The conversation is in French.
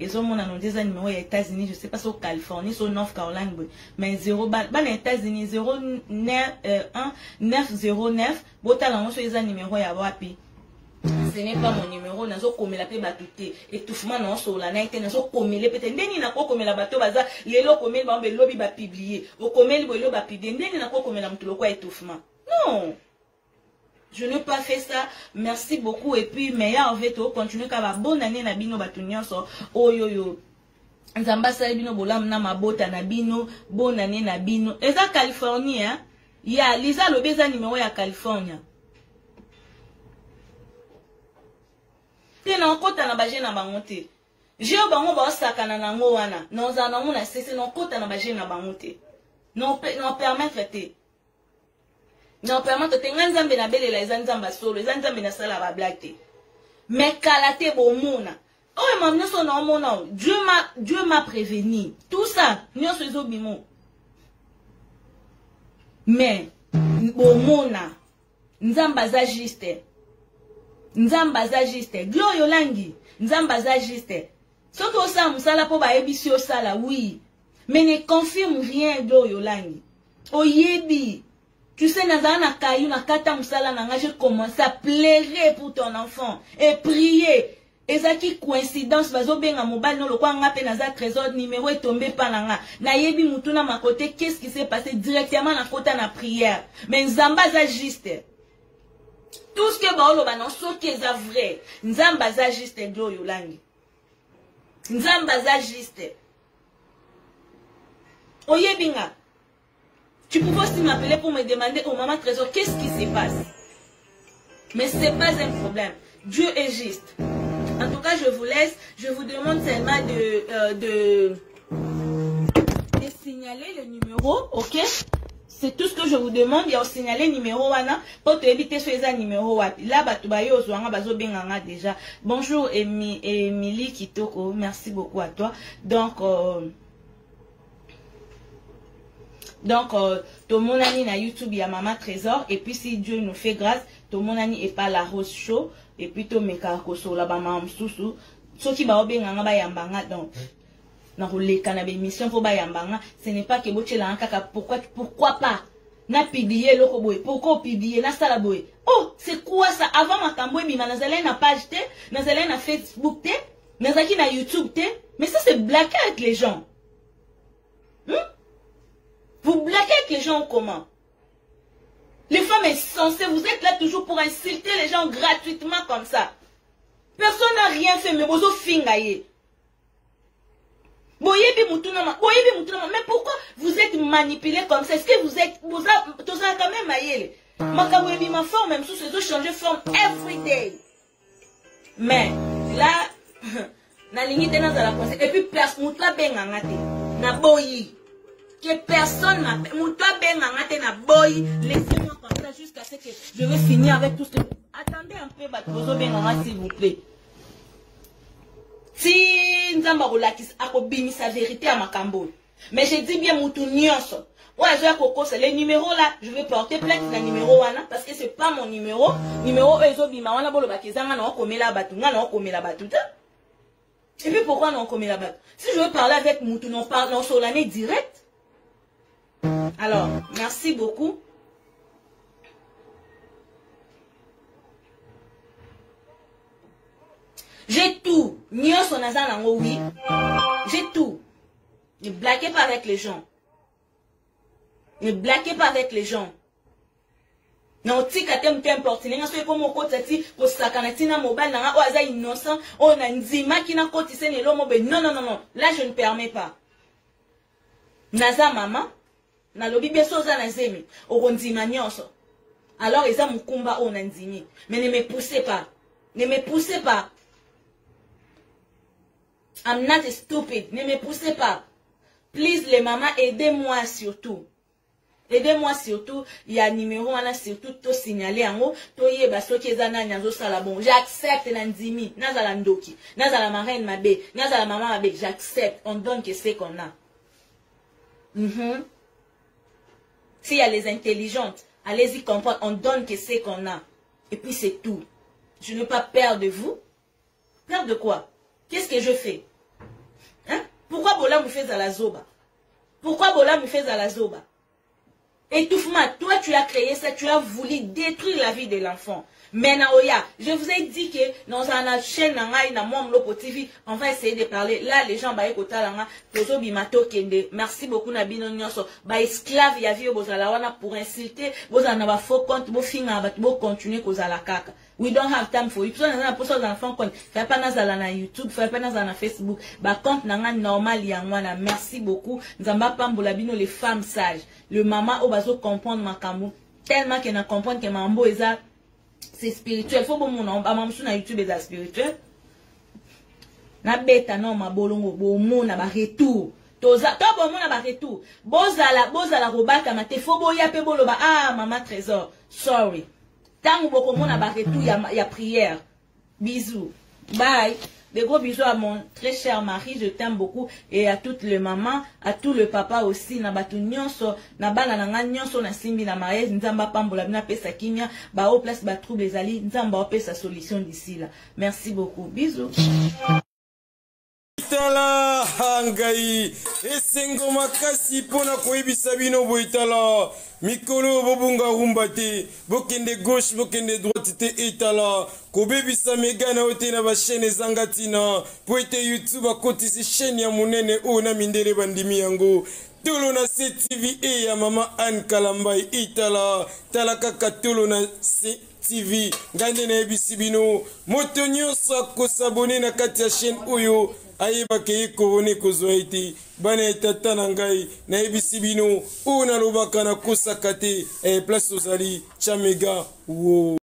ils ont mon annoncé numéro aux États-Unis, je sais pas, sur Californie, sur North Carolina, mais 0 bal, les États-Unis 0909, botalango sur les numéros ya wapi. Ce n'est pas mon numéro, nazo comme la paix batouté, étouffement non sur la naïté, nazo comme les peut-être, ndeni na ko comme la bateau baza, les lo comme le lobby va publier, au comme le lobby va publier, ndeni na ko comme la mtuloko étouffement. Non! Je n'ai pas fait ça. Merci beaucoup. Et puis, meilleur en fait, continuer qu'à bonne année na bino batunyo so. Oh yo yo. Nzamba sa bino bolam na mabota na bino. Bonne année na bino. Et ça Californie hein. Ya Lisa le beza numéro ya Californie. Te na okota na baje na bangote. Je bango ba osakana na ngo wana. Na ozana mo na sese na okota na baje na bangote. Non permettre te. Non, permettre que nzambe na bele la nzamba solo, nzambe na sala ba blague. Mais kalate bo mona. Oh mamna so na mona. Dieu m'a prévenu. Tout ça, nyo so zobimo. Mais bo mona. Nzamba za juste. Nzamba za juste. Gloyo langi. Nzamba za juste. Soko osa musala po ba ebisi osala oui. Mais ne confirme rien gloyo langi. Oyebi. Tu sais, je commence à pleurer pour ton enfant et prier. Et ça qui coïncidence, trésor numéro est tombé par là. Nayebi mutuna ma côté, qu'est-ce qui s'est passé directement dans côté la prière. Mais Nzamba za juste. Tout ce que baolo banon so qui est vrai. Nzamba za juste do yolangi. Nzamba za juste. Oyebinga. Tu pouvais aussi m'appeler pour me demander au maman trésor qu'est-ce qui se passe. Mais ce n'est pas un problème. Dieu est juste. En tout cas, je vous laisse. Je vous demande seulement de signaler le numéro, ok? C'est tout ce que je vous demande. Il y a aussi signaler le numéro pour te éviter ce numéro. Là, déjà. Bonjour, Émilie Kitoko. Merci beaucoup à toi. Donc, tout le monde a na YouTube, il y a Maman Trésor. Et puis, si Dieu nous fait grâce, tout le monde est pas la rose show. Et puis, tout le monde est là, maman Moussou. Ce qui va bien, on va yambanga. Donc, dans les canaux émission pour yambanga, ce n'est pas que boche la kaka. Pourquoi pas? Na publié le koboy. Pourquoi publier na sala boy? Oh, c'est quoi ça? Avant ma camboy, bima nazalé na page té, nazalé na Facebook té, nazaki na YouTube té. Mais ça, c'est blaguer avec les gens. Vous blaguez avec les gens comment? Les femmes insensées, vous êtes là toujours pour insulter les gens gratuitement comme ça. Personne n'a rien fait, mais vous êtes fingaye. Mais pourquoi vous êtes manipulé comme ça? Est-ce que vous êtes quand même aïe? Ma forme, même sous ces autres, changer forme every day. Mais là, na ligne de la pensée. Et puis, place, moutla bengangate. Na boyi. Que personne m'appelle. Moutla bengangate na boyi. Laissez-moi comme ça jusqu'à ce que je vais finir avec tout ce que. Attendez un peu, Batbozo bengangate, s'il vous plaît. Si Nzamba Rolakis a obéi sa vérité à Makambo. Mais j'ai dit bien Moutou Nyonso. Ouais, c'est les numéros là. Je vais porter plainte dans le numéro 1 parce que c'est pas mon numéro. Numéro Ezobima, on a beau le bakizanga, non, comme la batuna, non, comme la batuta. Et puis pourquoi non, comme la bat? Si je veux parler avec Moutou, non, parle non sur l'année direct. Alors, merci beaucoup. J'ai tout. Nyonso nazana oui. J'ai tout. Ne blaguez pas avec les gens. Ne blaguez pas avec les gens. Non, si katem t'importe, n'enga soye comme au côté ti, pour sakanatina mobile n'anga oaza innocent, on a nzima qui n'a cotisé ni l'homme non non non non. Là je ne permets pas. Naza maman, na lobi beso za nazemi, okonzima nyonso. Alors eza mukumba on a nzimi, mais ne me poussez pas. Ne me poussez pas. I'm not stupid. Ne me poussez pas. Please, les mamans, aidez-moi surtout. Aidez-moi surtout. Il y a un numéro, on a surtout tout signalé en haut. Toye baso kezana nyazo salabon. J'accepte Nandimi. Nazala ndoki. Nazala marraine mabe. Nazala maman mabe. J'accepte. On donne que c'est qu'on a. S'il y a les intelligentes, allez-y comprendre. On donne que c'est qu'on a. Et puis c'est tout. Je ne veux pas perdre de vous. Perdre de quoi? Qu'est-ce que je fais? Hein? Pourquoi Bola me fait à la zoba? Pourquoi Bola me fait à la zoba? Étouffement, toi tu as créé ça, tu as voulu détruire la vie de l'enfant. Maintenant, je vous ai dit que dans la chaîne, on va essayer de parler. Là, les gens, merci beaucoup, Nabino Nyonso. Esclave, il y a vu pour insulter, vous en avez faux compte, vous finissez, vous continuez à la caca. We don't have time for you. Pour ça, enfants, compte. Faites pas na YouTube, faites pas na Facebook. Compte na normal, merci beaucoup. Nous avons pas mbulabino les femmes sages. Le maman, au baso comprendre ma kamou. Tellement qu'elle n'a comprendre que mambo est c'est spirituel. Faut bon mon amamsu na YouTube est spirituel. Na beta non ma bolongo bo mo na ba retour. Toza to bo mo na ba retour. Bozala robaka mate faut boya pe boloba ah maman trésor. Sorry. Tant boko mo na ba retour ya prière. Bisous. Bye. Des gros bisous à mon très cher mari, je t'aime beaucoup. Et à toutes les mamans, à tout le papa aussi. Na batu nyonso, na bana na nga nyonso na simbi na mariage. Nzamba pambola bina pesa kimia. Ba au place ba trouble les ali. Nzamba au sa solution d'ici là. Merci beaucoup. Bisous. Itala hangai esengo makasi pona koyebisa bino boitala mikolo bobunga humbate bokende gauche bokende droite te itala kobebisa megana ote na ba chaîne zangatina po ete YouTube akotisi chaîne ya munene o na mindele bandimi yango tolo na CTV e ya mama Anne Kalambai itala tala kaka tolo na CTV ngande na ebisi bino moto nyonso akosabone na kati ya chaîne oyo ayeba ke korone kozwa ete bana etata na ngai na ebisi bino o na lobaka na kosaka te place ozali chamega wo